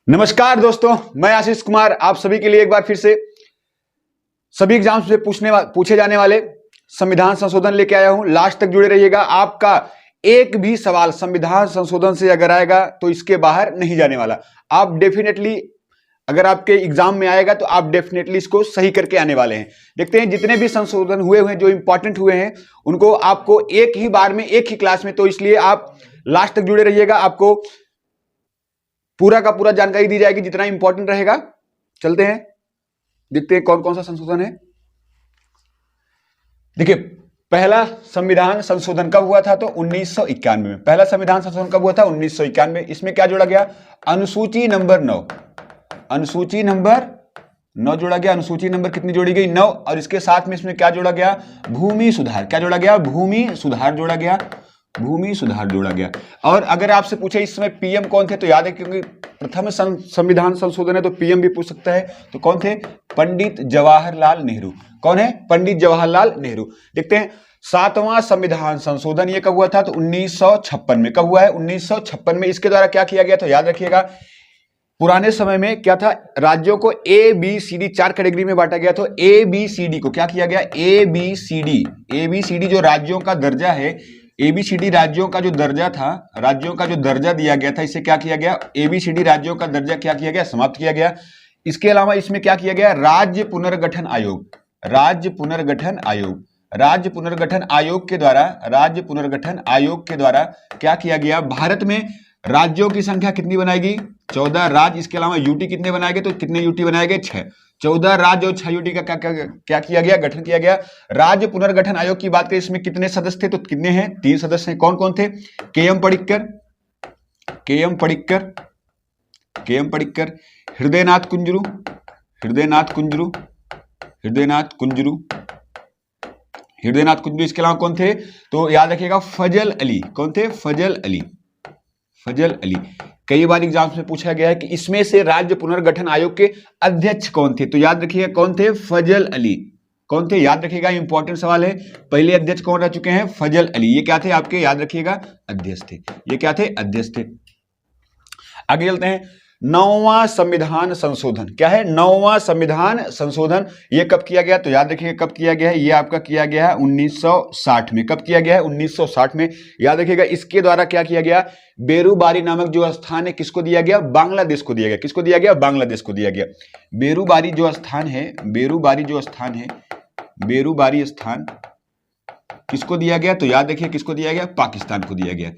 नमस्कार दोस्तों, मैं आशीष कुमार आप सभी के लिए एक बार फिर से सभी एग्जाम्स से पूछे जाने वाले संविधान संशोधन लेके आया हूं। लास्ट तक जुड़े रहिएगा। आपका एक भी सवाल संविधान संशोधन से अगर आएगा तो इसके बाहर नहीं जाने वाला। आप डेफिनेटली अगर आपके एग्जाम में आएगा तो आप डेफिनेटली इसको सही करके आने वाले हैं। देखते हैं जितने भी संशोधन हुए हैं जो इंपॉर्टेंट हुए हैं उनको आपको एक ही बार में एक ही क्लास में, तो इसलिए आप लास्ट तक जुड़े रहिएगा। आपको पूरा का पूरा जानकारी दी जाएगी जितना इंपॉर्टेंट रहेगा। चलते हैं, देखते हैं कौन कौन सा संशोधन है। देखिए, पहला संविधान संशोधन कब हुआ था तो 1991 में। पहला संविधान संशोधन कब हुआ था 1991। इसमें क्या जोड़ा गया? अनुसूची नंबर 9। अनुसूची नंबर 9 जोड़ा गया। अनुसूची नंबर कितनी जोड़ी गई? 9। और इसके साथ में इसमें क्या जोड़ा गया? भूमि सुधार। क्या जोड़ा गया? भूमि सुधार जोड़ा गया। भूमि सुधार जोड़ा गया। और अगर आपसे पूछे इस समय पीएम कौन थे तो याद है, क्योंकि प्रथम संविधान संशोधन है तो पीएम भी पूछ सकता है। तो कौन थे? पंडित जवाहरलाल नेहरू। कौन है? पंडित जवाहरलाल नेहरू। देखते हैं 7वां संविधान संशोधन ये कब हुआ था तो 1956 में। कब हुआ है? 1956 में। इसके द्वारा क्या किया गया तो याद रखिएगा, पुराने समय में क्या था, राज्यों को A B C D 4 category में बांटा गया। तो ए बी सी डी को क्या किया गया? ए बी सी डी जो राज्यों का दर्जा है, एबीसीडी राज्यों का जो दर्जा था, राज्यों का जो दर्जा दिया गया था, इसे क्या किया गया? एबीसीडी राज्यों का दर्जा क्या किया गया? समाप्त किया गया। इसके अलावा इसमें क्या किया गया? राज्य पुनर्गठन आयोग। राज्य पुनर्गठन आयोग। राज्य पुनर्गठन आयोग के द्वारा, राज्य पुनर्गठन आयोग के द्वारा क्या किया गया? भारत में राज्यों की संख्या कितनी बनाएगी? 14 राज्य। इसके अलावा यूटी कितने बनाए गए तो कितने यूटी बनाए गए? 6। 14 राज्य और 6 यूटी का क्या किया गया? गठन किया गया। राज्य पुनर्गठन आयोग की बात करें, इसमें कितने सदस्य थे तो कितने हैं? 3 सदस्य हैं। कौन कौन थे? K M. Panikkar, K M. Panikkar, K M. Panikkar, Hridaynath Kunzru, Hridaynath Kunzru, Hridaynath Kunzru, Hridaynath Kunzru. इसके अलावा कौन थे तो याद रखिएगा फजल अली। कौन थे? फजल अली, फजल अली। कई बार एग्जाम्स में पूछा गया है कि इसमें से राज्य पुनर्गठन आयोग के अध्यक्ष कौन थे, तो याद रखिएगा कौन थे? फजल अली। कौन थे? याद रखिएगा, इंपॉर्टेंट सवाल है। पहले अध्यक्ष कौन रह चुके हैं? फजल अली। ये क्या थे आपके? याद रखिएगा, अध्यक्ष थे। ये क्या थे? अध्यक्ष थे। आगे चलते हैं। 9वां संविधान संशोधन क्या है? 9वां संविधान संशोधन ये कब किया गया तो याद रखिएगा कब किया गया है? ये आपका किया गया है 1960 में। कब किया गया है? 1960 में। याद रखिएगा इसके द्वारा क्या किया गया? बेरूबारी नामक जो स्थान है किसको दिया गया? बांग्लादेश को दिया गया। किसको दिया गया? बांग्लादेश को दिया गया। बेरूबारी जो स्थान है, बेरूबारी जो स्थान है, बेरूबारी स्थान किसको दिया गया तो याद रखिए किसको दिया गया? पाकिस्तान को दिया गया।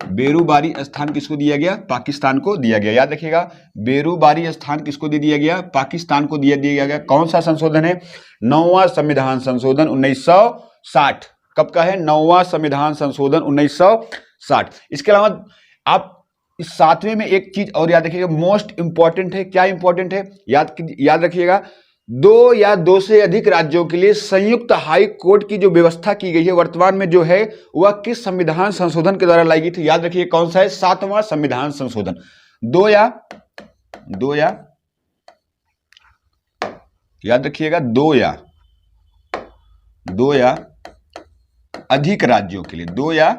बेरूबारी स्थान किसको दिया गया? पाकिस्तान को दिया गया। याद रखिएगा बेरूबारी स्थान किसको दे दिया गया? पाकिस्तान को दिया गया। कौन सा संशोधन है? 9वां संविधान संशोधन 1960। कब का है? 9वां संविधान संशोधन 1960। इसके अलावा आप इस 7वें में एक चीज और याद रखिएगा, मोस्ट इंपॉर्टेंट है। क्या इंपॉर्टेंट है? याद रखिएगा 2 या 2 से अधिक राज्यों के लिए संयुक्त हाई कोर्ट की जो व्यवस्था की गई है वर्तमान में जो है वह किस संविधान संशोधन के द्वारा लाई गई थी? याद रखिए कौन सा है? 7वां संविधान संशोधन। 2 या याद रखिएगा 2 या अधिक राज्यों के लिए, 2 या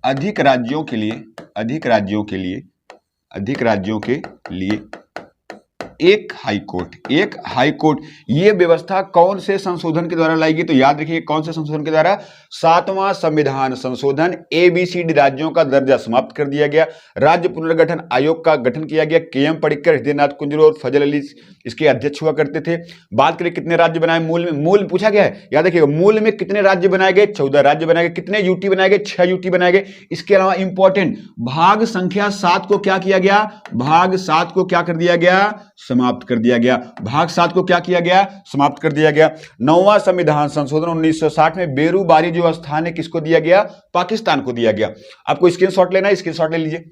अधिक राज्यों के लिए, अधिक राज्यों के लिए, अधिक राज्यों के लिए एक हाई कोर्ट, एक हाई कोर्ट। ये व्यवस्था कौन से संशोधन के द्वारा लाई गई तो याद रखिए कौन से संशोधन के द्वारा? 7वां संविधान संशोधन। एबीसीडी राज्यों का दर्जा समाप्त कर दिया गया। राज्य पुनर्गठन आयोग का गठन किया गया। के.एम. पडिक्कर, हृदयनाथ कुंजरू और फजल अली इसके अध्यक्ष हुआ करते थे। बात करें कितने राज्य बनाए मूल में, मूल पूछा गया है। याद रखिएगा मूल में कितने राज्य बनाए गए? 14 राज्य बनाए गए। कितने यूटी बनाए गए? 6 यूटी बनाए गए। इसके अलावा इंपॉर्टेंट भाग संख्या 7 को क्या किया गया? भाग 7 को क्या कर दिया गया? समाप्त कर दिया गया। भाग 7 को क्या किया गया? समाप्त कर दिया गया। 9वां संविधान संशोधन 1960 में बेरूबारी जो स्थान है किसको दिया गया? पाकिस्तान को दिया गया। आपको स्क्रीनशॉट लेना है, स्क्रीनशॉट ले लीजिए।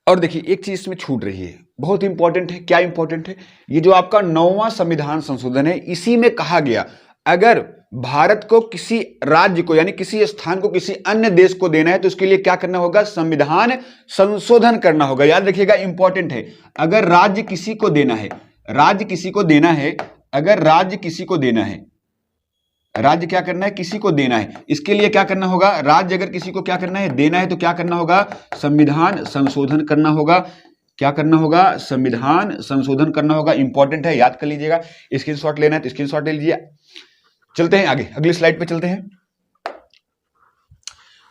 और देखिए एक चीज इसमें छूट रही है, बहुत इंपॉर्टेंट है। क्या इंपॉर्टेंट है? ये जो आपका 9वां संविधान संशोधन है इसी में कहा गया अगर भारत को किसी राज्य को यानी किसी स्थान को किसी अन्य देश को देना है तो उसके लिए क्या करना होगा? संविधान संशोधन करना होगा। याद रखिएगा इंपॉर्टेंट है। अगर राज्य किसी को देना है, राज्य किसी को देना है, अगर राज्य किसी को देना है, राज्य क्या करना है, किसी को देना है। इसके लिए क्या करना होगा, राज्य अगर किसी को क्या करना है, देना है, तो क्या करना होगा, संविधान संशोधन करना होगा। क्या करना होगा, संविधान संशोधन करना होगा। इंपॉर्टेंट है, याद कर लीजिएगा। स्क्रीनशॉट लेना है तो स्क्रीनशॉट ले लीजिए। चलते हैं आगे, अगली स्लाइड पे चलते हैं।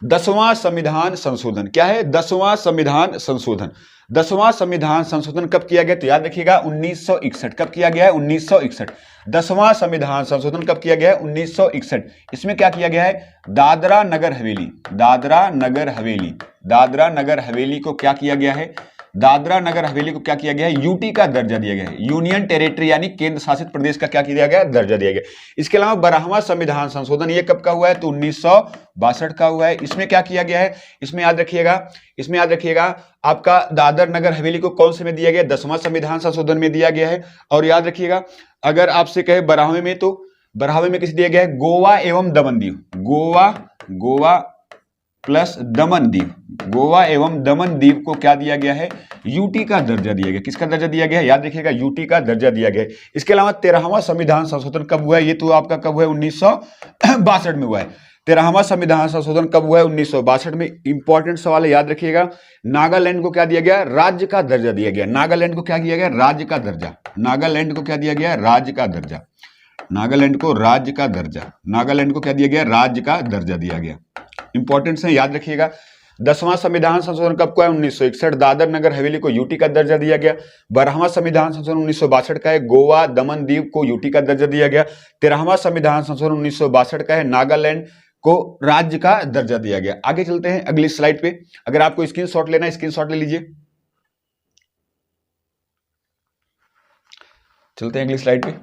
10वां संविधान संशोधन क्या है, 10वां संविधान संशोधन। 10वां संविधान संशोधन कब किया गया, तो याद रखिएगा 1961। कब किया गया है, 1961। 10वां संविधान संशोधन कब किया गया है, 1961। इसमें क्या किया गया है, दादरा नगर हवेली, दादरा नगर हवेली, दादरा नगर हवेली को क्या किया गया है, दादरा नगर हवेली को क्या किया गया है, यूटी का दर्जा दिया गया है। यूनियन टेरिटरी यानी केंद्र शासित प्रदेश का क्या किया गया है, दर्जा दिया गया। इसके अलावा 12वां संविधान संशोधन ये कब का हुआ है, तो 1962 का हुआ है। इसमें क्या किया गया है, इसमें याद रखिएगा आपका दादर नगर हवेली को कौन से में दिया गया, 10वां संविधान संशोधन में दिया गया है। और याद रखिएगा अगर आपसे कहे 12वें में, तो 12वें में किसे दिया गया है, गोवा एवं दमन दीव, गोवा प्लस दमन दीव, गोवा एवं दमन दीव को क्या दिया गया है, यूटी का दर्जा दिया गया। किसका दर्जा दिया गया है, याद रखिएगा यूटी का दर्जा दिया गया है। इसके अलावा 13वां संविधान संशोधन कब हुआ है, ये तो आपका कब हुआ है, 1962 में हुआ है। 13वां संविधान संशोधन कब हुआ है, 1962 में। इंपॉर्टेंट सवाल है, याद रखिएगा। नागालैंड को क्या दिया गया, राज्य का दर्जा दिया गया। नागालैंड को क्या दिया गया, राज्य का दर्जा। नागालैंड को क्या दिया गया, राज्य का दर्जा। नागालैंड को राज्य का दर्जा, नागालैंड को क्या दिया गया, राज्य का दर्जा दिया गया। इंपॉर्टेंट है, याद रखिएगा। 10वां संविधान संशोधन कब को है, 1961। दादर नगर हवेली को यूटी का दर्जा दिया गया। 12वां संविधान संशोधन 1962 का है, गोवा दमन दीव को यूटी का दर्जा दिया गया। 13वां संविधान संशोधन 1962 का है, नागालैंड को राज्य का दर्जा दिया गया। आगे चलते हैं अगली स्लाइड पे। अगर आपको स्क्रीनशॉट लेना है, स्क्रीनशॉट ले लीजिए। चलते हैं अगली स्लाइड पे।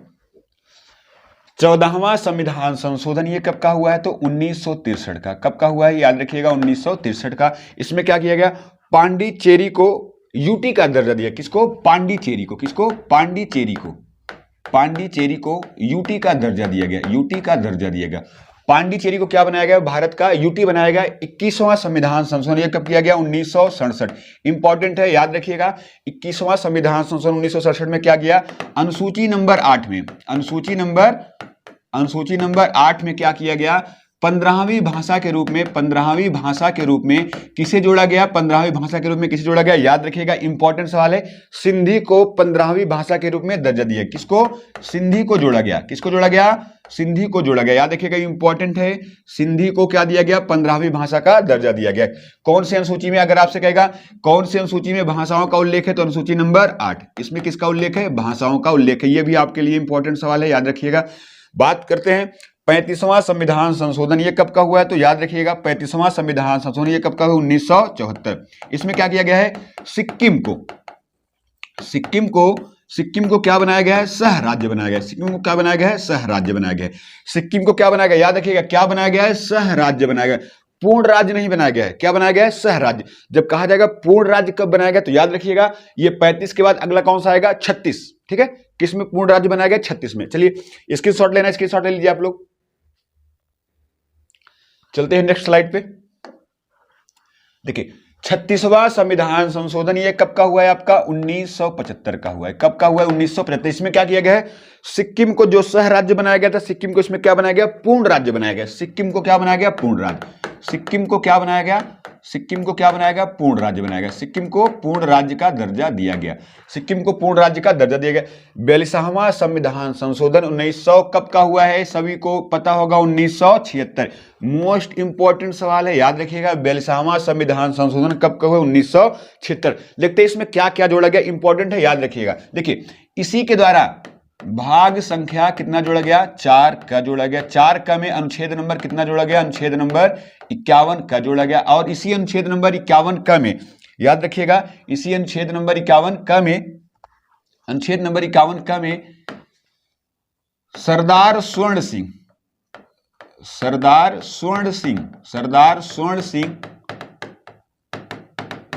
14वां संविधान संशोधन ये कब का हुआ है, तो 1963 का। कब का हुआ है, याद रखिएगा 1963 का। इसमें क्या किया गया, पांडिचेरी को यूटी का दर्जा दिया। किसको, पांडिचेरी को, किसको, पांडिचेरी को, पांडिचेरी को यूटी का दर्जा दिया गया, यूटी का दर्जा दिया गया। पांडिचेरी को क्या बनाया गया, भारत का यूटी बनाया गया। 21वां संविधान संशोधन ये कब किया गया, 1967। इंपॉर्टेंट है, याद रखिएगा। 21वां संविधान संशोधन 1967 में क्या किया, अनुसूची नंबर 8 में, अनुसूची नंबर 8 में क्या किया गया, 15वीं भाषा के रूप में, 15वीं भाषा के रूप में किसे जोड़ा गया, 15वीं भाषा के रूप में किसे जोड़ा गया, याद रखिएगा। इंपॉर्टेंट सवाल है। सिंधी को 15वीं भाषा के रूप में दर्जा दिया। किसको, सिंधी को जोड़ा गया। किसको जोड़ा गया, सिंधी को जोड़ा गया। याद रखिएगा, इंपॉर्टेंट है। सिंधी को क्या दिया गया, 15वीं भाषा का दर्जा दिया गया। कौन सी अनुसूची में, अगर आपसे कहेगा कौन सी अनुसूची में भाषाओं का उल्लेख है, तो अनुसूची नंबर 8। इसमें किसका उल्लेख है, भाषाओं का उल्लेख है। यह भी आपके लिए इंपॉर्टेंट सवाल है, याद रखिएगा। बात करते हैं 35वां संविधान संशोधन ये कब का हुआ है, तो याद रखिएगा 35वां संविधान संशोधन ये कब का हुआ, 1974। इसमें क्या किया गया है, सिक्किम को क्या बनाया गया है, सह राज्य बनाया गया है। सिक्किम को क्या बनाया गया है, सह राज्य बनाया गया है। सिक्किम को क्या बनाया गया, याद रखिएगा, क्या बनाया गया है, सह राज्य बनाया गया। पूर्ण राज्य नहीं बनाया गया है। क्या बनाया गया है, सह राज्य। जब कहा जाएगा पूर्ण राज्य कब बनाया गया, तो याद रखिएगा ये 35 के बाद अगला कौन सा आएगा, 36। ठीक है, किसमें पूर्ण राज्य बनाया गया, 36 में। चलिए स्क्रीनशॉट लेना है, स्क्रीनशॉट ले लीजिए आप लोग। चलते हैं नेक्स्ट स्लाइड पे। देखिए 36वां संविधान संशोधन ये कब का हुआ है, आपका 1975 का हुआ है। कब का हुआ है, 1975। इसमें क्या किया गया है, सिक्किम को जो सह राज्य बनाया गया था, सिक्किम को इसमें क्या बनाया गया, पूर्ण राज्य बनाया गया। सिक्किम को क्या बनाया गया, पूर्ण राज्य। सिक्किम को क्या बनाया गया, सिक्किम को क्या बनाया गया, पूर्ण राज्य बनाया गया। सिक्किम को पूर्ण राज्य का दर्जा दिया गया। सिक्किम को पूर्ण राज्य का दर्जा दिया गया। 42वां संविधान संशोधन 1900 कब का हुआ है, सभी को पता होगा, 1976। मोस्ट इंपॉर्टेंट सवाल है, याद रखिएगा। 42वां संविधान संशोधन कब का हुआ, 1976। देखते हैं इसमें क्या क्या जोड़ा गया, इंपॉर्टेंट है, याद रखिएगा। देखिए इसी के द्वारा भाग संख्या कितना जोड़ा गया, 4 का जोड़ा गया। 4 का में अनुच्छेद नंबर कितना जोड़ा गया, अनुच्छेद नंबर 51 का जोड़ा गया। और इसी अनुच्छेद नंबर 51 का में, याद रखिएगा, इसी अनुच्छेद नंबर 51 का में, अनुच्छेद नंबर 51 का में सरदार स्वर्ण सिंह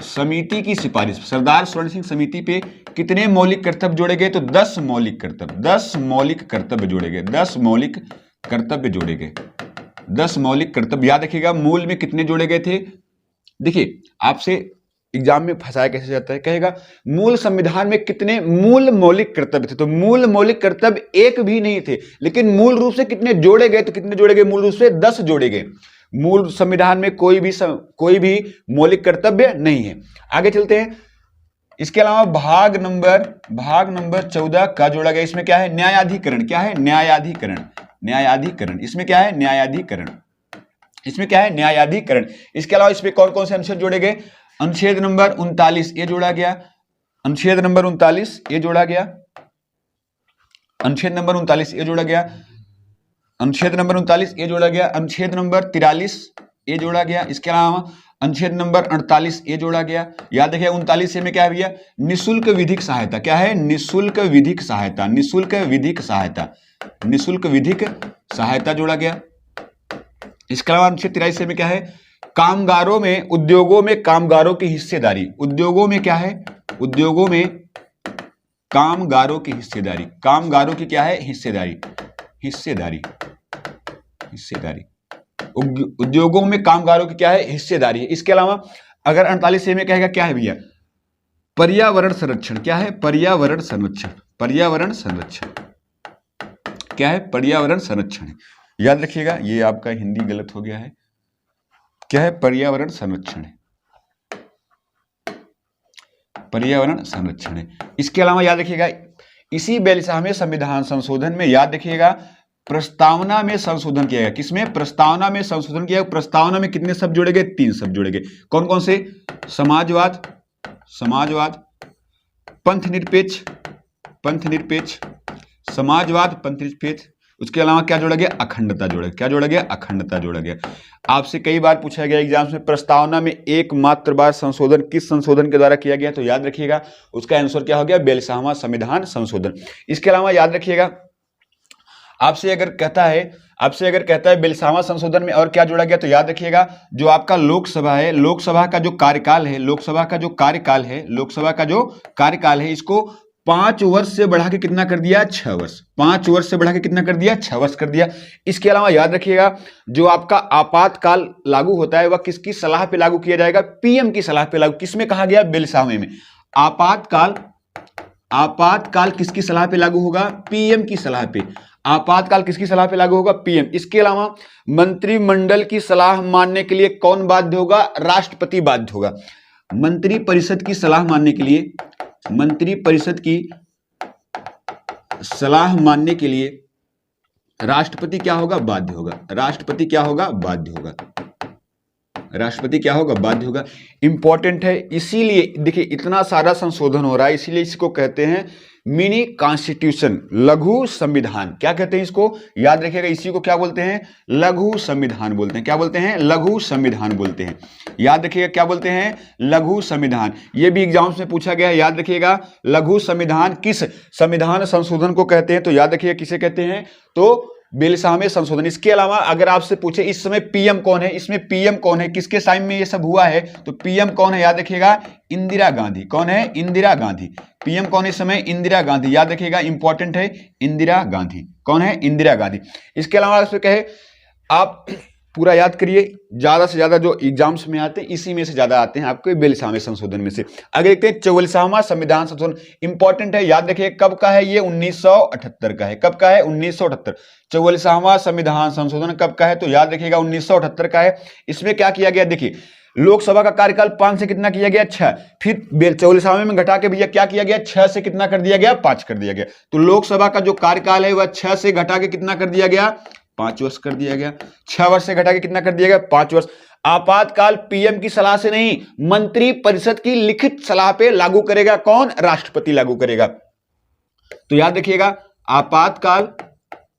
समिति की सिफारिश, सरदार स्वर्ण सिंह समिति पे कितने मौलिक कर्तव्य जोड़े गए, तो 10 मौलिक कर्तव्य, 10 मौलिक कर्तव्य जोड़े गए। 10 मौलिक कर्तव्य जोड़े गए, 10 मौलिक कर्तव्य। याद रखिएगा मूल में कितने जोड़े गए थे। देखिए आपसे एग्जाम में फंसाया कैसे जाता है, कहेगा मूल संविधान में कितने मूल मौलिक कर्तव्य थे, तो मूल मौलिक कर्तव्य एक भी नहीं थे, लेकिन मूल रूप से कितने जोड़े गए, तो कितने जोड़े गए, मूल रूप से 10 जोड़े गए। मूल संविधान में कोई भी मौलिक कर्तव्य नहीं है। आगे चलते हैं। इसके अलावा भाग नंबर 14 का जोड़ा गया, इसमें क्या है, न्यायाधिकरण। क्या है, न्यायाधिकरण। इसमें क्या है, न्यायाधिकरण। इसके अलावा इसमें कौन कौन से अनुच्छेद जोड़े गए, अनुच्छेद नंबर 39 ये जोड़ा गया, अनुच्छेद नंबर 39 ये जोड़ा गया, अनुच्छेद नंबर 39 ये जोड़ा गया, अनुच्छेद नंबर 39 ये जोड़ा गया, अनुच्छेद नंबर 43 ये जोड़ा गया। इसके अलावा अनुच्छेद नंबर 48 ये जोड़ा गया। याद रखिए 39 में क्या है भैया, निशुल्क विधिक सहायता। क्या है, निशुल्क विधिक सहायता जोड़ा गया। इसके अलावा अनुच्छेद 83 में क्या है, कामगारों में, उद्योगों में कामगारों की हिस्सेदारी। उद्योगों में क्या है, उद्योगों में कामगारों की हिस्सेदारी। कामगारों की क्या है, हिस्सेदारी। उद्योगों में कामगारों की क्या है, हिस्सेदारी है। इसके अलावा अगर 48 में कहेगा क्या है भैया, पर्यावरण संरक्षण। क्या है, पर्यावरण संरक्षण। क्या है, पर्यावरण संरक्षण। याद रखिएगा, ये आपका हिंदी गलत हो गया है। क्या है, पर्यावरण संरक्षण है, पर्यावरण संरक्षण है। इसके अलावा याद रखिएगा, इसी 42वें संविधान संशोधन में याद रखिएगा प्रस्तावना में संशोधन किया गया। किसमें, प्रस्तावना में संशोधन किया गया। प्रस्तावना में कितने शब्द जोड़े गए, 3 शब्द जोड़े गए। कौन कौन से, समाजवाद, पंथनिरपेक्ष, समाजवाद, पंथनिरपेक्ष। उसके अलावा क्या जोड़ा गया, अखंडता जोड़ा गया। क्या जोड़ा गया, अखंडता जोड़ा गया। आपसे कई बार पूछा गया एग्जाम्स में, प्रस्तावना में एकमात्र बार संशोधन किस संशोधन के द्वारा किया गया, तो याद रखिएगा उसका आंसर क्या हो गया, 42वां संविधान संशोधन। इसके अलावा याद रखिएगा, आपसे अगर कहता है 42वां संशोधन में और क्या जोड़ा गया, तो याद रखिएगा जो आपका लोकसभा है, लोकसभा का जो कार्यकाल है, इसको 5 वर्ष से बढ़ा के कितना कर दिया, 6 वर्ष। 5 वर्ष से बढ़ा के कितना कर दिया, 6 वर्ष कर दिया। इसके अलावा याद रखिएगा जो आपका आपातकाल लागू होता है वह किसकी सलाह पे लागू किया जाएगा, पीएम की सलाह पे लागू। किसमें कहा गया, 42वें में। आपातकाल किसकी सलाह पे लागू होगा, पीएम की सलाह पे। आपातकाल किसकी सलाह पे लागू होगा, पीएम। इसके अलावा मंत्रिमंडल की सलाह मानने के लिए कौन बाध्य होगा, राष्ट्रपति बाध्य होगा। मंत्रिपरिषद की सलाह मानने के लिए, मंत्रिपरिषद की सलाह मानने के लिए राष्ट्रपति क्या होगा, बाध्य होगा। राष्ट्रपति क्या होगा, बाध्य होगा। राष्ट्रपति क्या होगा, बाध्य होगा। इंपॉर्टेंट है, इसीलिए देखिए इतना सारा संशोधन हो रहा है, इसीलिए इसको कहते हैं मिनी कॉन्स्टिट्यूशन, लघु संविधान। क्या कहते हैं इसको, याद रखिएगा, इसी को क्या बोलते हैं, लघु संविधान बोलते हैं। क्या बोलते हैं, लघु संविधान बोलते हैं। याद रखिएगा क्या बोलते हैं, लघु संविधान। ये भी एग्जाम्स में पूछा गया है, याद रखिएगा लघु संविधान किस संविधान संशोधन को कहते हैं, तो याद रखिएगा किसे कहते हैं, तो 42वें संशोधन। इसके अलावा अगर आपसे पूछे इस समय पीएम कौन है, इसमें पीएम कौन है, किसके टाइम में ये सब हुआ है, तो पीएम कौन है, याद रखिएगा इंदिरा गांधी। कौन है, इंदिरा गांधी। पीएम कौन है इस समय, इंदिरा गांधी। याद रखिएगा इंपॉर्टेंट है, इंदिरा गांधी। कौन है, इंदिरा गांधी। इसके अलावा आपसे कहे, आप पूरा याद करिए, ज्यादा से ज्यादा जो एग्जाम्स में आते हैं इसी में से ज्यादा आते हैं आपके 42वें संशोधन में से। अगर देखते हैं 44वां संविधान संशोधन, इंपॉर्टेंट है, याद रखिए कब का है, ये 1978 का है। कब का है, 1978। 44वां संविधान संशोधन कब का है, तो याद रखिएगा 1978 का है। इसमें क्या किया गया, देखिए लोकसभा का कार्यकाल 5 से कितना किया गया, 6। फिर 44वें में घटा के भैया क्या किया गया, 6 से कितना कर दिया गया, 5 कर दिया गया। तो लोकसभा का जो कार्यकाल है वह 6 से घटा के कितना कर दिया गया, 5 वर्ष कर दिया गया। 6 वर्ष से घटा के कितना कर दिया गया, 5 वर्ष। आपातकाल पीएम की सलाह से नहीं, मंत्री परिषद की लिखित सलाह पे लागू करेगा कौन, राष्ट्रपति लागू करेगा। तो याद रखिएगा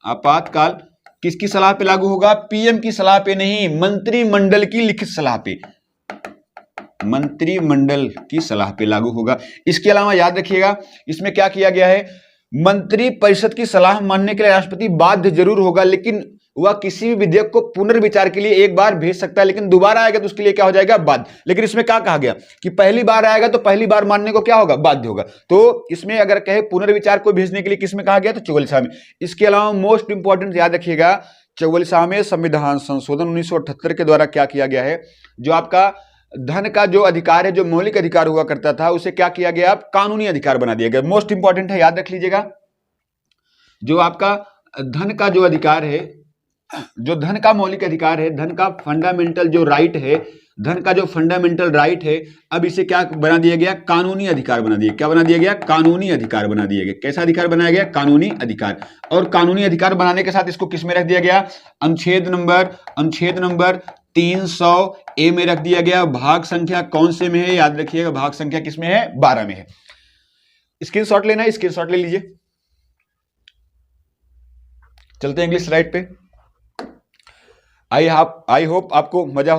आपातकाल किसकी सलाह पे लागू होगा, पीएम की सलाह पे नहीं, मंत्रिमंडल की लिखित सलाह पे, मंत्रिमंडल की सलाह पे लागू होगा। इसके अलावा याद रखिएगा इसमें क्या किया गया है, मंत्री परिषद की सलाह मानने के लिए राष्ट्रपति बाध्य जरूर होगा, लेकिन वह किसी भी विधेयक को पुनर्विचार के लिए एक बार भेज सकता है, लेकिन दोबारा आएगा तो उसके लिए क्या हो जाएगा, बाध्य। लेकिन इसमें क्या कहा गया कि पहली बार आएगा तो पहली बार मानने को क्या होगा, बाध्य होगा। तो इसमें अगर कहे पुनर्विचार को भेजने के लिए किसमें कहा गया, तो 44वां में। इसके अलावा मोस्ट इंपॉर्टेंट याद रखिएगा 44वें संविधान संशोधन 1978 के द्वारा क्या किया गया है, जो आपका धन का जो अधिकार है, जो मौलिक अधिकार हुआ करता था, उसे क्या किया गया, अब कानूनी अधिकार बना दिया गया। मोस्ट इंपॉर्टेंट है, याद रख लीजिएगा, जो आपका धन का जो अधिकार है, जो धन का मौलिक अधिकार है, धन का फंडामेंटल जो राइट है, धन का जो फंडामेंटल राइट है, अब इसे क्या बना दिया गया, कानूनी अधिकार बना दिया। क्या बना दिया गया, कानूनी अधिकार बना दिया गया। कैसा अधिकार बनाया गया, कानूनी अधिकार। और कानूनी अधिकार बनाने के साथ इसको किस में रख दिया गया, अनुच्छेद नंबर 300 ए में रख दिया गया। भाग संख्या कौन से में है, याद रखिएगा, भाग संख्या किस में है, 12 में है। स्क्रीनशॉट लेना है, स्क्रीनशॉट ले लीजिए। चलते हैं इंग्लिश स्लाइड पे। आई होप आपको मजा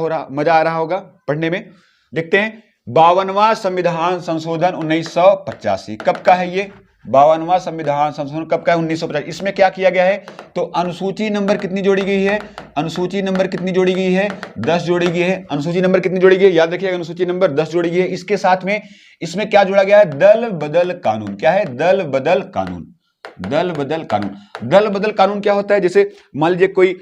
आ रहा होगा पढ़ने में। देखते हैं 52वां संविधान संशोधन 1985 कब का है ये, 52वां संविधान संशोधन कब का है, 1950। इसमें क्या किया गया है, तो अनुसूची नंबर कितनी जोड़ी गई है, अनुसूची नंबर कितनी जोड़ी गई है, 10 जोड़ी गई है। अनुसूची नंबर कितनी जोड़ी गई है, याद रखिएगा, अनुसूची नंबर 10 जोड़ी गई है। इसके साथ में इसमें क्या जोड़ा गया है, दल बदल कानून। क्या है, दल बदल कानून। दल बदल कानून, दल बदल कानून क्या होता है, जैसे मान लीजिए कोई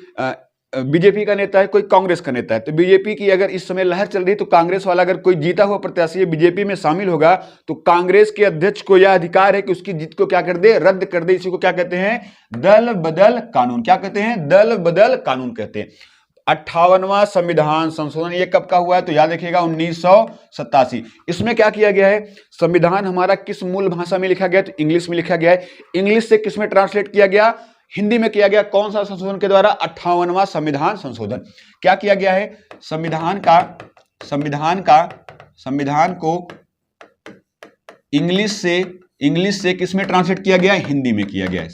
बीजेपी का नेता है, कोई कांग्रेस का नेता है, तो बीजेपी की अगर इस समय लहर चल रही है, तो कांग्रेस वाला अगर कोई जीता हुआ प्रत्याशी बीजेपी में शामिल होगा, तो कांग्रेस के अध्यक्ष को यह अधिकार है कि उसकी जीत को क्या कर दे, रद्द कर दे। इसी को क्या कहते हैं, दल बदल कानून। क्या कहते हैं, दल बदल कानून कहते हैं। 58वां संविधान संशोधन ये कब का हुआ है, तो याद रखिएगा 1987। इसमें क्या किया गया है, संविधान हमारा किस मूल भाषा में लिखा गया, तो इंग्लिश में लिखा गया है। इंग्लिश से किस में ट्रांसलेट किया गया, हिंदी में किया गया। कौन सा संशोधन के द्वारा, 58वां संविधान संशोधन। क्या किया गया है, संविधान को इंग्लिश से किस में ट्रांसलेट किया गया, हिंदी में किया गया है।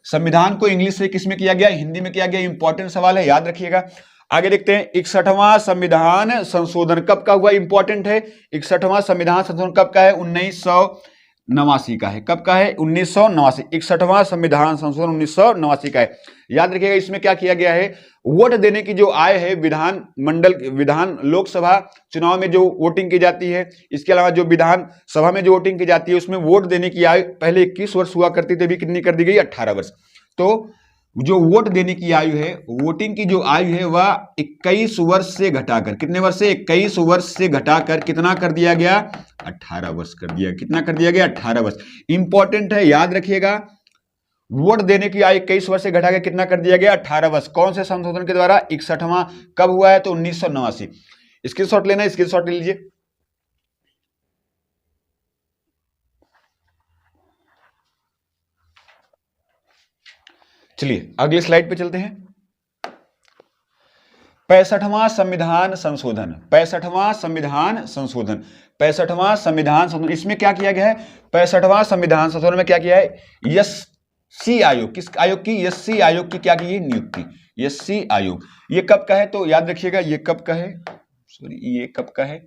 संविधान को इंग्लिश से किस में किया गया, हिंदी में किया गया। इंपॉर्टेंट सवाल है, याद रखिएगा। आगे देखते हैं 61वां संविधान संशोधन कब का हुआ, इंपॉर्टेंट है। 61वां संविधान संशोधन कब का है, 1989 का है। कब का है, 1989। 61वां संविधान संशोधन 1989 का है, याद रखिएगा। इसमें क्या किया गया है, वोट देने की जो आय है, विधान लोकसभा चुनाव में जो वोटिंग की जाती है, इसके अलावा जो विधान सभा में जो वोटिंग की जाती है, उसमें वोट देने की आयु पहले 21 वर्ष हुआ करती थी, अभी कितनी कर दी गई, 18 वर्ष। तो जो वोट देने की आयु है, वोटिंग की जो आयु है, वह 21 वर्ष से घटाकर, कितने वर्ष से, 21 वर्ष से घटाकर कितना कर दिया गया, 18 वर्ष कर दिया। कितना कर दिया गया, 18 वर्ष। इंपॉर्टेंट है, याद रखिएगा, वोट देने की आयु 21 वर्ष से घटाकर कितना कर दिया गया, 18 वर्ष। कौन से संशोधन के द्वारा, 61वां। कब हुआ है, तो 1989। स्क्रीनशॉट लेना है, स्क्रीनशॉट ले लीजिए। चलिए अगले स्लाइड पे चलते हैं। 65वां संविधान संशोधन, 65वां संविधान संशोधन, 65वां संविधान संशोधन। इसमें क्या किया गया है, 65वां संविधान संशोधन में क्या किया है, एससी आयोग, किस आयोग की, एससी आयोग की क्या की नियुक्ति, एससी आयोग। ये कब का है, तो याद रखिएगा, ये कब का है, ये कब का है,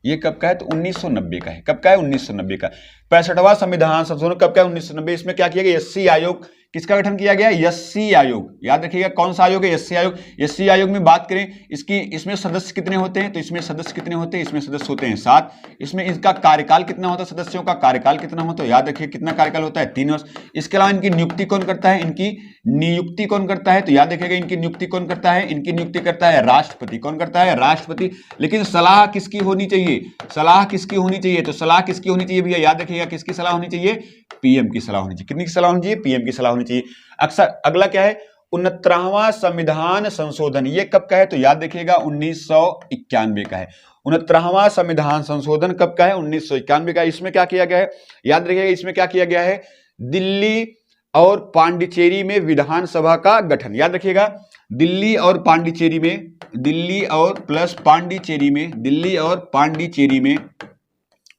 ये कब का है, तो 1990 का है। कब का है, 1990 का। 65वां संविधान संशोधन कब का है, 1990। इसमें क्या किया गया, एससी आयोग, किसका गठन किया गया, एससी आयोग। याद रखिएगा कौन सा आयोग है, एससी आयोग। एससी आयोग में बात करें इसमें सदस्य कितने होते हैं, तो इसमें सदस्य कितने होते हैं, इसमें सदस्य होते हैं 7। इसमें इसका कार्यकाल कितना होता है, सदस्यों का कार्यकाल कितना होता है, याद रखिए कितना कार्यकाल होता है, 3 वर्ष। इसके अलावा इनकी नियुक्ति कौन करता है, इनकी नियुक्ति कौन करता है, तो याद रखिएगा इनकी नियुक्ति कौन करता है, इनकी नियुक्ति करता है राष्ट्रपति। कौन करता है, राष्ट्रपति। लेकिन सलाह किसकी होनी चाहिए, सलाह किसकी होनी चाहिए, तो सलाह किसकी होनी चाहिए भैया, याद रखिएगा किसकी सलाह होनी चाहिए, पीएम की सलाह होनी चाहिए। कितनी की सलाह होनी चाहिए, पीएम की सलाह होनी चाहिए। अक्सर अगला क्या है, 69वां संविधान संशोधन। ये कब का है, तो याद रखिएगा 1991 का है। 69वां संविधान संशोधन कब का है, 1991 का। इसमें क्या किया गया है, याद रखिएगा, इसमें क्या किया गया है, दिल्ली और पांडिचेरी में विधानसभा का गठन। याद रखिएगा, दिल्ली और पांडिचेरी में, दिल्ली और प्लस पांडिचेरी में, दिल्ली और पांडिचेरी में,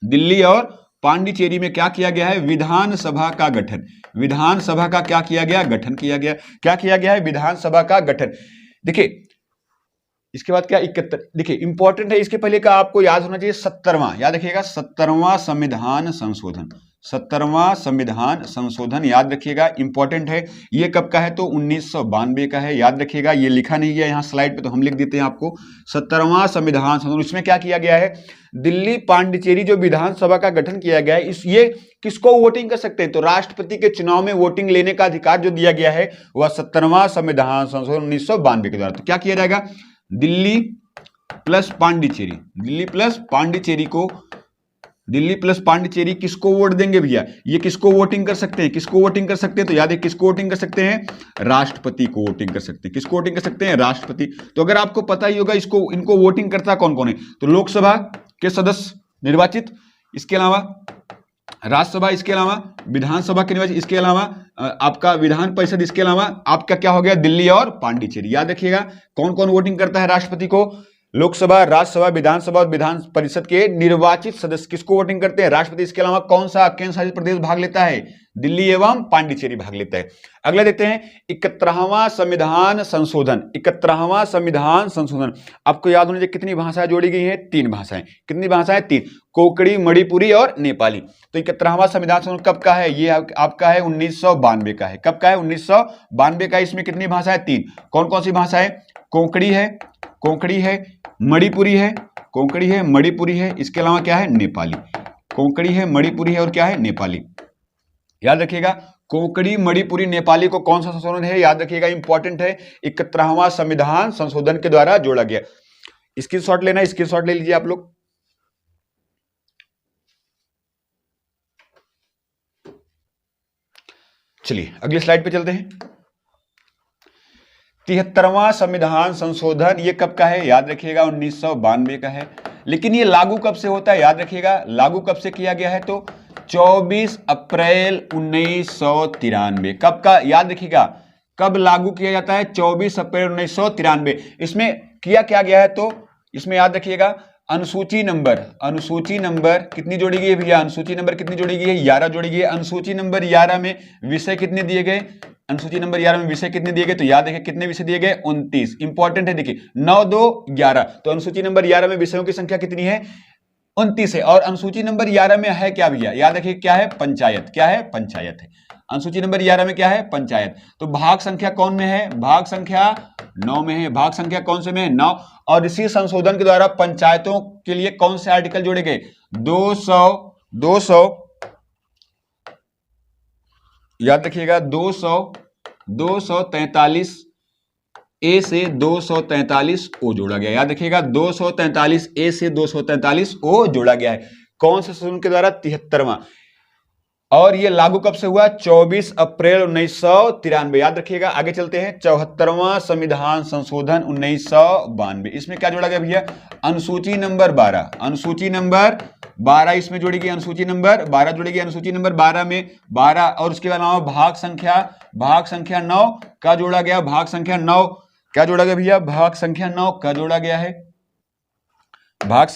दिल्ली और पांडिचेरी में क्या किया गया है, विधानसभा का गठन। विधानसभा का क्या किया गया, गठन किया गया। क्या किया गया है, विधानसभा का गठन। देखिए इसके बाद क्या, 71। देखिए इंपॉर्टेंट है, इसके पहले का आपको याद होना चाहिए 70वां, याद रखिएगा 70वां संविधान संशोधन, 70वां संविधान संशोधन याद रखिएगा, इंपॉर्टेंट है। ये कब का है, तो 1992 का है। याद रखिएगा, ये लिखा नहीं है यहाँ स्लाइड पे, तो हम लिख देते हैं आपको 70वां संविधान संशोधन। इसमें क्या किया गया है, दिल्ली पांडिचेरी जो विधानसभा का गठन किया गया है, ये किसको वोटिंग कर सकते हैं, तो राष्ट्रपति के चुनाव में वोटिंग लेने का अधिकार जो दिया गया है, वह 70वां संविधान संशोधन 1992 के द्वारा। तो क्या किया जाएगा, दिल्ली प्लस पांडिचेरी, दिल्ली प्लस पांडिचेरी को, दिल्ली प्लस पांडिचेरी किसको वोट देंगे भैया? ये किसको वोटिंग कर सकते हैं? किसको वोटिंग कर सकते हैं? तो याद है किसको वोटिंग कर सकते हैं? राष्ट्रपति को वोटिंग कर सकते हैं। किसको वोटिंग कर सकते हैं? राष्ट्रपति। तो अगर आपको पता ही होगा इसको, इनको वोटिंग करता कौन कौन है, तो लोकसभा के सदस्य निर्वाचित, इसके अलावा राज्यसभा, इसके अलावा विधानसभा के निर्वाचित, इसके अलावा आपका विधान परिषद, इसके अलावा आपका क्या हो गया? दिल्ली और पांडिचेरी। याद रखिएगा कौन कौन वोटिंग करता है राष्ट्रपति को? लोकसभा, राज्यसभा, विधानसभा और विधान परिषद के निर्वाचित सदस्य किसको वोटिंग करते हैं? राष्ट्रपति। इसके अलावा कौन सा केंद्र शासित प्रदेश भाग लेता है? दिल्ली एवं पांडिचेरी भाग लेता है। अगला देखते हैं 71वां संविधान संशोधन। 71वां संविधान संशोधन, आपको याद होना चाहिए कितनी भाषाएं जोड़ी गई हैं? 3 भाषाएं। कितनी भाषाएं? 3, कोंकणी, मणिपुरी और नेपाली। तो 71वां संविधान संशोधन कब का है? ये आपका है 1992 का है। कब का है? 1992 का। इसमें कितनी भाषाएं? 3। कौन कौन सी भाषाएं? कोंकणी है, कोंकणी है, मणिपुरी है, कोंकणी है, मणिपुरी है, इसके अलावा क्या है? नेपाली। कोंकणी है, मणिपुरी है और क्या है? नेपाली। याद रखिएगा कोंकणी, मणिपुरी, नेपाली को कौन सा संशोधन है? याद रखिएगा, इंपॉर्टेंट है, 71वां संविधान संशोधन के द्वारा जोड़ा गया। स्क्रीनशॉट लेना, स्क्रीनशॉट ले लीजिए आप लोग। चलिए अगली स्लाइड पे चलते हैं। 73वां संविधान संशोधन ये कब का है? याद रखिएगा 1992 का है। लेकिन ये लागू कब से होता है? याद रखिएगा लागू कब से किया गया है? तो 24 अप्रैल 1993। कब का? याद रखिएगा कब लागू किया जाता है? 24 अप्रैल 1993। इसमें किया क्या गया है? तो इसमें याद रखिएगा अनुसूची नंबर कितनी जोड़ी गई है भैया? अनुसूची नंबर कितनी जोड़ी गई है? 11 जोड़ी गई है। अनुसूची नंबर 11 में विषय कितने दिए गए? अनुसूची नंबर 11 में विषय कितने दिए गए? तो याद रखिए कितने विषय दिए गए? 29। इंपॉर्टेंट है, देखिए 9, 2, 11। तो अनुसूची नंबर 11 में विषयों की संख्या कितनी है? 29 है। और अनुसूची नंबर 11 में है क्या भैया? याद रखिए क्या है? पंचायत। क्या है? पंचायत है। अनुसूची नंबर 11 में क्या है? पंचायत। तो भाग संख्या कौन में है? भाग संख्या 9 में है। भाग संख्या कौन से में है? 9। और इसी संशोधन के द्वारा पंचायतों के लिए कौन से आर्टिकल जोड़े गए? 200 याद रखिएगा 243 ए से 243 ओ जोड़ा गया। याद रखिएगा 243 ए से 243 ओ जोड़ा गया है। कौन से संशोधन के द्वारा? 73वां। और ये लागू कब से हुआ? 24 अप्रैल 1993। याद रखिएगा। आगे चलते हैं 74वां संविधान संशोधन 1992। इसमें क्या जोड़ा गया भैया? अनुसूची नंबर 12। अनुसूची नंबर 12 इसमें जोड़ी गई। अनुसूची नंबर 12 जोड़ी गई। अनुसूची नंबर 12 में 12 और उसके अलावा भाग संख्या 9 का जोड़ा गया। भाग संख्या 9 क्या जोड़ा गया भैया? भाग संख्या 9 का जोड़ा गया है। भाग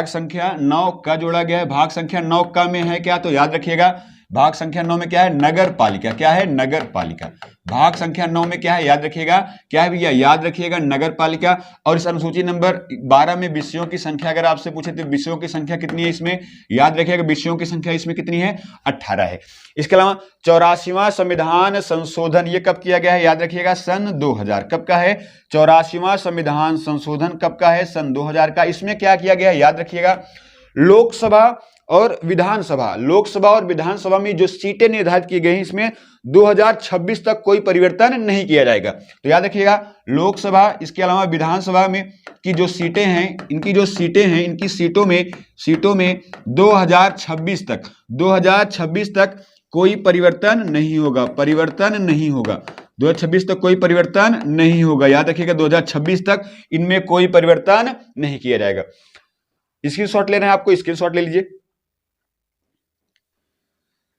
संख्या 9 का जोड़ा गया है। भाग संख्या 9 का में है क्या? तो याद रखिएगा भाग संख्या 9 में क्या है? नगर पालिका। क्या है? नगर पालिका। भाग संख्या 9 में क्या है? याद रखिएगा क्या है भैया? याद रखिएगा नगर पालिका। और इस अनुसूची नंबर 12 में विषयों की संख्या अगर आपसे पूछे तो विषयों की संख्या कितनी है इसमें? याद रखिएगा विषयों की संख्या इसमें कितनी है? 18 है। इसके अलावा 84वां संविधान संशोधन ये कब किया गया है? याद रखिएगा सन 2000। कब का है? 84वां संविधान संशोधन कब का है? सन 2000 का। इसमें क्या किया गया है? याद रखिएगा लोकसभा और विधानसभा में जो सीटें निर्धारित की गई हैं इसमें 2026 तक कोई परिवर्तन नहीं किया जाएगा। तो याद रखिएगा लोकसभा, इसके अलावा विधानसभा में की जो सीटें हैं, इनकी सीटों में 2026 तक कोई परिवर्तन नहीं होगा। 2026 तक कोई परिवर्तन नहीं होगा। याद रखिएगा 2026 तक इनमें कोई परिवर्तन नहीं किया जाएगा। स्क्रीनशॉट लेना है आपको, स्क्रीनशॉट ले लीजिए।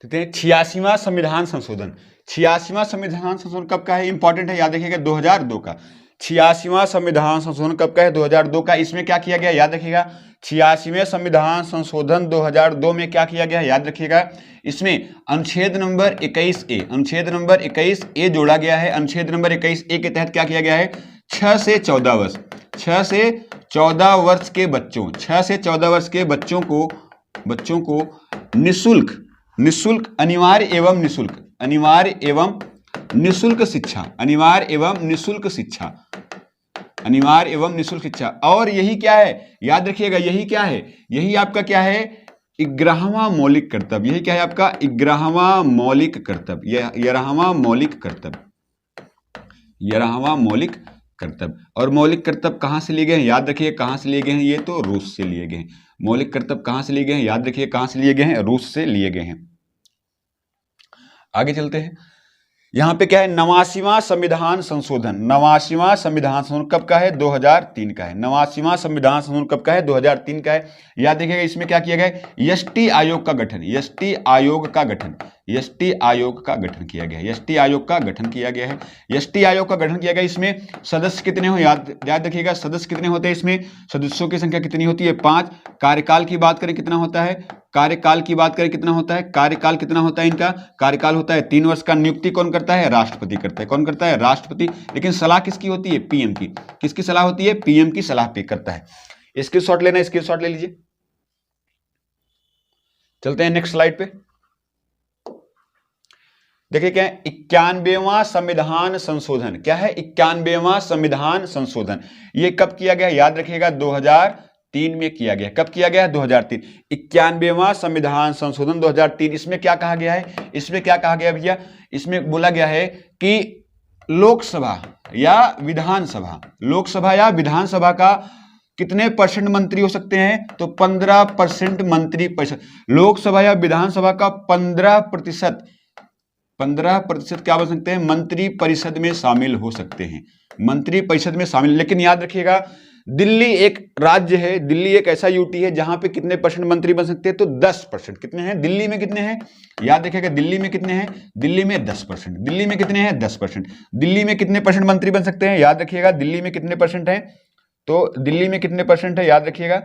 86वां संविधान संशोधन। 86वां संविधान संशोधन कब का है? इंपॉर्टेंट है, याद रखिएगा 2002 का। 86वां संविधान संशोधन कब का है? 2002 का। इसमें क्या किया गया? याद रखिएगा 86वें संविधान संशोधन 2002 में क्या किया गया? याद रखिएगा इसमें अनुच्छेद नंबर 21A जोड़ा गया है। अनुच्छेद नंबर 21A के तहत क्या किया गया है? 6 से 14 वर्ष के बच्चों को निःशुल्क अनिवार्य एवं निःशुल्क शिक्षा। और यही क्या है? याद रखिएगा यही क्या है? यही आपका क्या है? 11वां मौलिक कर्तव्य। यही क्या है आपका? 11वां मौलिक कर्तव्य। कर्तव्य। और मौलिक कर्तव्य कहाँ से लिए गए हैं, याद रखिए कहाँ से लिए गए हैं, ये तो रूस से लिए गए हैं। मौलिक कर्तव्य कहाँ से लिए गए हैं, याद रखिए कहाँ से लिए गए हैं, रूस से लिए गए हैं। आगे चलते हैं। यहां पे क्या है, 89वां संविधान संशोधन। 89वां संविधान संशोधन कब का है, 2003 का है। 89वां संविधान संशोधन कब का है, 2003 का है। याद रखिएगा इसमें क्या किया गया, यष्टि आयोग का गठन, यष्टि आयोग का गठन, यष्टि आयोग का गठन किया गया है, यष्टि आयोग का गठन किया गया है, यष्टि आयोग का गठन किया गया। इसमें सदस्य कितने हो, याद रखिएगा सदस्य कितने होते हैं, इसमें सदस्यों की संख्या कितनी होती है, 5। कार्यकाल की बात करें कितना होता है, कार्यकाल की बात करें कितना होता है, कार्यकाल कितना होता है इनका, कार्यकाल होता है 3 वर्ष का। नियुक्ति कौन करता है, राष्ट्रपति करता है। कौन करता है, राष्ट्रपति। लेकिन सलाह किसकी होती है, पीएम की। किसकी सलाह होती है, पीएम की सलाह पे करता है। स्क्रीनशॉट लेना, स्क्रीनशॉट ले लीजिए। चलते हैं नेक्स्ट स्लाइड पे। देखिए क्या है, 91वां संविधान संशोधन। क्या है, 91वां संविधान संशोधन। ये कब किया गया, याद रखिएगा 2003 में किया गया। कब किया गया, 2003। 91वां संविधान संशोधन 2003। इसमें क्या कहा गया है, इसमें क्या कहा गया भैया, इसमें बोला गया है कि लोकसभा या विधानसभा, लोकसभा या विधानसभा का कितने परसेंट मंत्री हो सकते हैं, तो 15% मंत्री परिषद। लोकसभा या विधानसभा का 15% क्या बन सकते हैं, मंत्री परिषद में शामिल हो सकते हैं, मंत्री परिषद में शामिल। लेकिन याद रखिएगा दिल्ली एक राज्य है, दिल्ली एक ऐसा यूटी है जहां पे कितने परसेंट मंत्री बन सकते हैं, तो 10%। कितने हैं दिल्ली में, कितने हैं, याद रखिएगा दिल्ली में कितने हैं, दिल्ली में 10%। दिल्ली में कितने हैं, 10%। दिल्ली में कितने परसेंट मंत्री बन सकते हैं, याद रखिएगा दिल्ली में कितने परसेंट है, तो दिल्ली में कितने परसेंट है, याद रखिएगा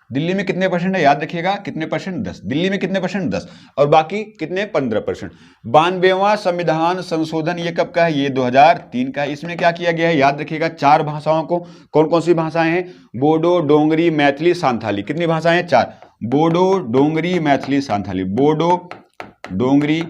दिल्ली में कितने परसेंट है, याद रखिएगा कितने परसेंट, 10। दिल्ली में कितने परसेंट, 10। और बाकी कितने, 15%। 92वां संविधान संशोधन ये कब का है, ये 2003 का है। इसमें क्या किया गया है, याद रखिएगा 4 भाषाओं को, कौन कौन सी भाषाएं हैं, बोडो, डोंगरी, मैथिली, सांथाली। कितनी भाषाएं हैं, 4। बोडो, डोंगरी, मैथिली, सांथाली। बोडो, डोंगरी,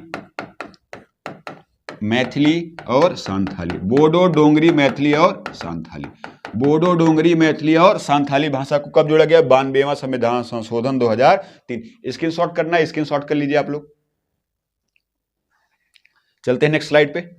मैथिली और सांथाली। बोडो, डोंगरी, मैथिली और सांथाली। बोडो, डोंगरी, मैथिली और सांथाली भाषा को कब जोड़ा गया, 92वां संविधान संशोधन 2003। स्क्रीनशॉट करना है, स्क्रीनशॉट कर लीजिए आप लोग। चलते हैं नेक्स्ट स्लाइड पे।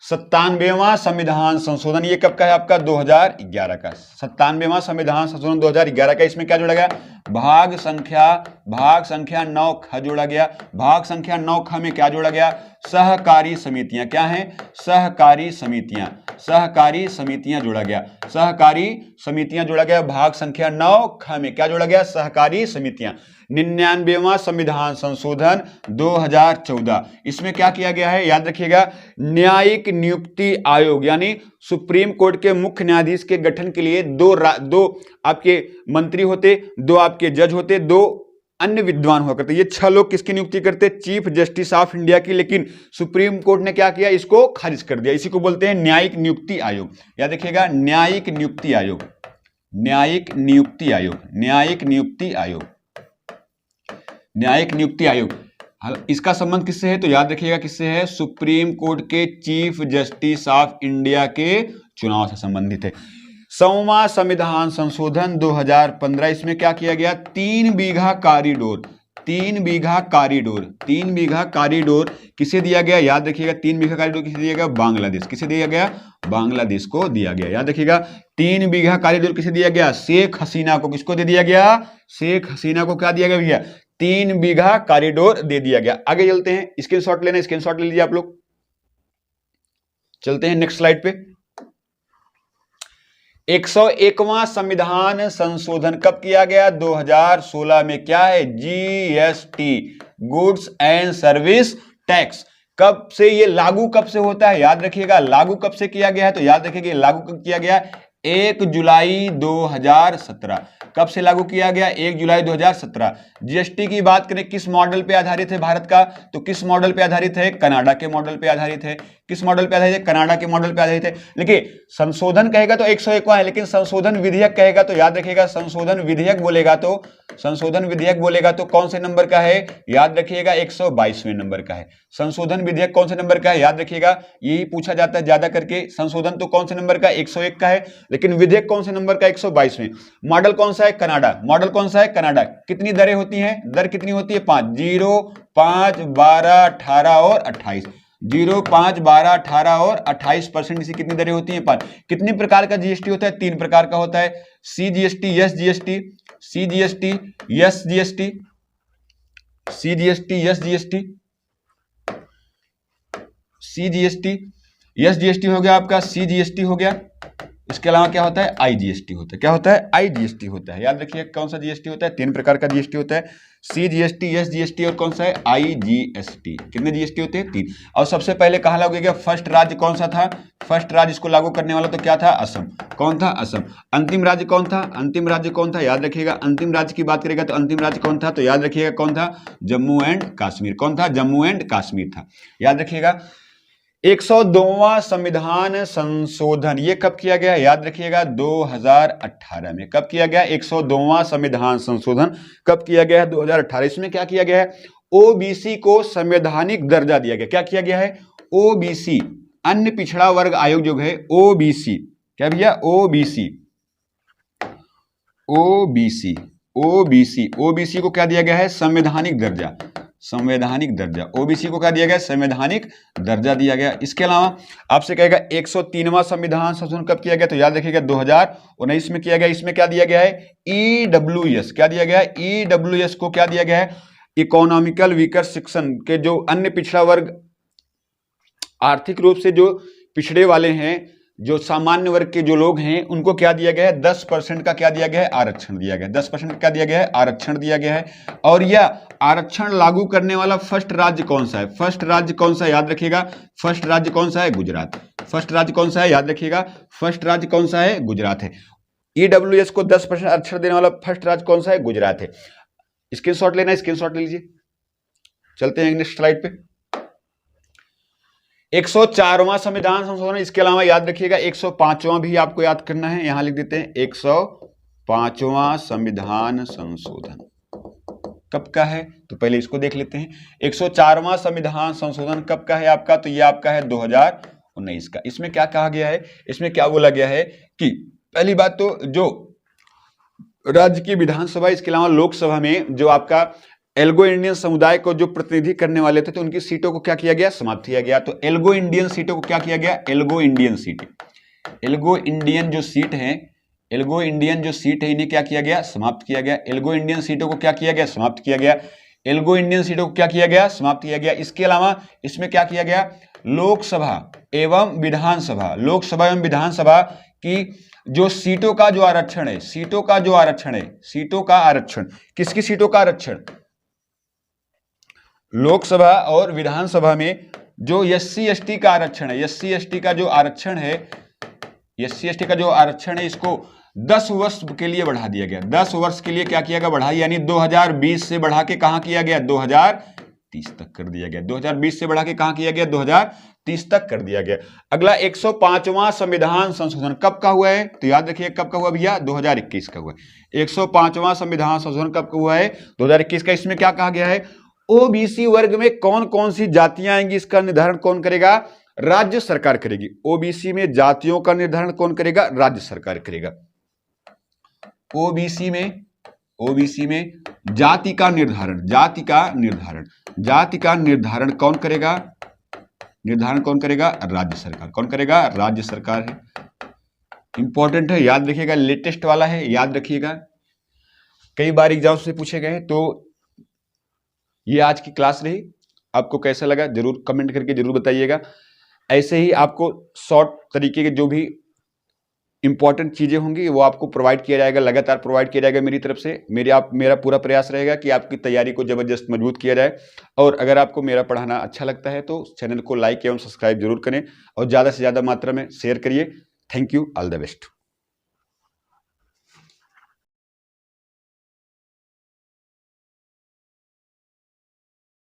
97वां संविधान संशोधन ये कब का है आपका, 2011 का। 97वां संविधान संशोधन 2011 का। इसमें क्या जोड़ा गया, भाग संख्या 9 ख जोड़ा गया। भाग संख्या 9 ख में क्या जोड़ा गया, सहकारी समितियां। क्या हैं, सहकारी समितियां, सहकारी समितियां जोड़ा गया, सहकारी समितियां जोड़ा गया। भाग संख्या 9 ख में क्या जोड़ा गया, सहकारी समितियां। 99वां संविधान संशोधन 2014। इसमें क्या किया गया है, याद रखिएगा न्यायिक नियुक्ति आयोग, यानी सुप्रीम कोर्ट के मुख्य न्यायाधीश के गठन के लिए दो आपके मंत्री होते, 2 आपके जज होते, 2 अन्य विद्वान हुआ करते। ये 6 लोग किसकी नियुक्ति करते, चीफ जस्टिस ऑफ इंडिया की। लेकिन सुप्रीम कोर्ट ने क्या किया, इसको खारिज कर दिया। इसी को बोलते हैं न्यायिक नियुक्ति आयोग। याद रखिएगा न्यायिक नियुक्ति आयोग, न्यायिक नियुक्ति आयोग, न्यायिक नियुक्ति आयोग, न्यायिक नियुक्ति आयोग। इसका संबंध किससे है, तो याद रखिएगा किससे है, सुप्रीम कोर्ट के चीफ जस्टिस ऑफ इंडिया के चुनाव से संबंधित है। 100वां संविधान संशोधन 2015। इसमें क्या किया गया, 3 बीघा कॉरिडोर, 3 बीघा कॉरिडोर, 3 बीघा कॉरिडोर किसे दिया गया, याद रखिएगा 3 बीघा कॉरिडोर किसे दिया गया, बांग्लादेश। किसे दिया गया, बांग्लादेश को दिया गया। याद रखिएगा 3 बीघा कॉरिडोर किसे दिया गया, शेख हसीना को। किसको दे दिया गया, शेख हसीना को क्या दिया गया भैया, 3 बीघा कॉरिडोर दे दिया गया। आगे चलते हैं, स्क्रीनशॉट लेना, स्क्रीनशॉट ले लीजिए आप लोग। चलते हैं नेक्स्ट स्लाइड पे। 101वां संविधान संशोधन कब किया गया, 2016 में। क्या है, GST, goods and service tax. कब से ये लागू, कब से होता है, याद रखिएगा लागू कब से किया गया है, तो याद रखिएगा लागू कब किया गया, 1 जुलाई 2017। कब से लागू किया गया, 1 जुलाई 2017। जीएसटी की बात करें किस मॉडल पे आधारित है भारत का, तो किस मॉडल पे आधारित है, कनाडा के मॉडल पे आधारित है। किस मॉडल पे आधारित है, कनाडा के मॉडल पे आधारित है। देखिए संशोधन कहेगा तो 101वां है, लेकिन संशोधन विधेयक कहेगा तो याद रखिएगा संशोधन विधेयक बोलेगा तो, संशोधन विधेयक बोलेगा तो कौन से नंबर का है, याद रखिएगा 122वें नंबर का है। संशोधन विधेयक कौन से नंबर का है, याद रखिएगा यही पूछा जाता है ज्यादा करके। संशोधन तो कौन से नंबर का, 101 का है, लेकिन विधेयक कौन से नंबर का, 122वें। मॉडल कौन सा है, कनाडा। मॉडल कौन सा है, कनाडा। कितनी दरें होती हैं, दर कितनी होती है, 5, 0, 5, 12, 18 और 28। 0, 5, 12, 18 और 28%। इसी कितनी दरें होती हैं? 5। कितने प्रकार का जीएसटी होता है? 3 प्रकार का होता है। CGST, yes GST, CGST, yes GST, CGST, yes GST, CGST, yes GST हो गया आपका, सीजीएसटी हो गया। इसके अलावा क्या होता है? आईजीएसटी होता है। क्या होता है? आईजीएसटी होता है। याद रखिए कौन सा जीएसटी होता है? 3 प्रकार का जीएसटी होता है। सीजीएसटी, यस जीएसटी और कौन सा है? आईजीएसटी। कितने जीएसटी होते हैं? 3। और सबसे पहले कहां लागू किया? फर्स्ट राज्य कौन सा था? फर्स्ट राज्य इसको लागू करने वाला तो क्या था? असम। कौन था? असम। अंतिम राज्य कौन था? अंतिम राज्य कौन था? याद रखिएगा। अंतिम राज्य की बात करेगा तो अंतिम राज्य कौन था? तो याद रखिएगा कौन था? जम्मू एंड कश्मीर। कौन था? जम्मू एंड कश्मीर था। याद रखिएगा। 102वां संविधान संशोधन ये कब किया गया? याद रखिएगा 2018 में। कब किया गया? 102वां संविधान संशोधन कब किया गया है? 2018। इसमें क्या किया गया है? ओबीसी को संवैधानिक दर्जा दिया गया। क्या किया गया है? ओबीसी, अन्य पिछड़ा वर्ग आयोग जो है, ओबीसी। क्या भैया? ओबीसी, ओबीसी, ओबीसी, ओबीसी को क्या दिया गया है? संवैधानिक दर्जा। संवैधानिक दर्जा। ओबीसी को क्या दिया गया? संवैधानिक दर्जा दिया गया। इसके अलावा आपसे कहेगा 103वां संविधान संशोधन कब किया गया? तो याद रखिएगा 2019 में किया गया। इसमें क्या दिया गया है? ईडब्ल्यूएस। क्या दिया गया है? ईडब्ल्यूएस को क्या दिया गया है? इकोनॉमिकल वीकर सेक्शन के जो अन्य पिछड़ा वर्ग, आर्थिक रूप से जो पिछड़े वाले हैं, जो सामान्य वर्ग के जो लोग हैं, उनको क्या दिया गया है? 10% का क्या दिया गया है? आरक्षण दिया गया है। 10% का क्या दिया गया है? आरक्षण दिया गया है। और यह आरक्षण लागू करने वाला फर्स्ट राज्य कौन सा है? फर्स्ट राज्य कौन सा है? याद रखिएगा। फर्स्ट राज्य कौन सा है? गुजरात। फर्स्ट राज्य कौन सा है? याद रखिएगा। फर्स्ट राज्य कौन सा है? गुजरात है। ईडब्ल्यूएस को 10% आरक्षण देने वाला फर्स्ट राज्य कौन सा है? गुजरात है। स्क्रीनशॉट लेना है, स्क्रीनशॉट ले लीजिए। चलते हैं नेक्स्ट स्लाइड पे। 104वां संविधान संशोधन। इसके अलावा याद रखिएगा 105वां भी आपको याद करना है। यहां लिख देते हैं 105वां संविधान संशोधन कब का है? तो पहले इसको देख लेते हैं। 104वां संविधान संशोधन कब का है आपका? तो ये आपका है 2019 का। इसमें क्या कहा गया है? इसमें क्या बोला गया है कि पहली बात तो जो राज्य की विधानसभा, इसके अलावा लोकसभा में जो आपका एल्गो इंडियन समुदाय को जो प्रतिनिधि करने वाले थे, तो उनकी सीटों को क्या किया गया? समाप्त किया गया। तो एल्गो इंडियन सीटों को क्या किया गया? Algo Indian seat, algo Indian जो सीट है, एल्गो इंडियन जो सीट है, इन्हें क्या किया गया? समाप्त किया गया। एल्गो इंडियन सीटों को क्या किया गया? समाप्त किया गया। एल्गो इंडियन सीटों को क्या किया गया? समाप्त किया गया। इसके अलावा इसमें क्या किया गया? लोकसभा एवं विधानसभा, लोकसभा एवं विधानसभा की जो सीटों का जो आरक्षण है, सीटों का जो आरक्षण है, सीटों का आरक्षण, किसकी सीटों का आरक्षण? लोकसभा और विधानसभा में जो एससी एसटी का आरक्षण है, एससी एसटी का जो आरक्षण है, एससी एसटी का जो आरक्षण है, इसको 10 वर्ष के लिए बढ़ा दिया गया। 10 वर्ष के लिए क्या किया गया? बढ़ा, यानी 2020 से बढ़ा के कहां किया गया? 2030 तक कर दिया गया। 2020 से बढ़ा के कहां किया गया? 2030 तक कर दिया गया। अगला 105वां संविधान संशोधन कब का हुआ है? तो याद रखिए कब का हुआ भैया? 2021 का हुआ है। 105वां संविधान संशोधन कब का हुआ है? 2021 का। इसमें क्या कहा गया है? ओबीसी वर्ग में कौन कौन सी जातियां आएंगी, इसका निर्धारण कौन करेगा? राज्य सरकार करेगी। ओबीसी में जातियों का निर्धारण कौन करेगा? राज्य सरकार करेगा। ओबीसी में जाति का निर्धारण, जाति का निर्धारण, जाति का निर्धारण कौन करेगा? निर्धारण कौन करेगा? राज्य सरकार। कौन करेगा? राज्य सरकार है। इंपॉर्टेंट है, याद रखिएगा। लेटेस्ट वाला है, याद रखिएगा। कई बार एग्जाम से पूछे गए। तो ये आज की क्लास रही। आपको कैसा लगा जरूर कमेंट करके जरूर बताइएगा। ऐसे ही आपको शॉर्ट तरीके के जो भी इंपॉर्टेंट चीजें होंगी वो आपको प्रोवाइड किया जाएगा, लगातार प्रोवाइड किया जाएगा मेरी तरफ से। मेरा पूरा प्रयास रहेगा कि आपकी तैयारी को जबरदस्त मजबूत किया जाए। और अगर आपको मेरा पढ़ाना अच्छा लगता है तो चैनल को लाइक एवं सब्सक्राइब जरूर करें और ज़्यादा से ज़्यादा मात्रा में शेयर करिए। Thank you, all the best.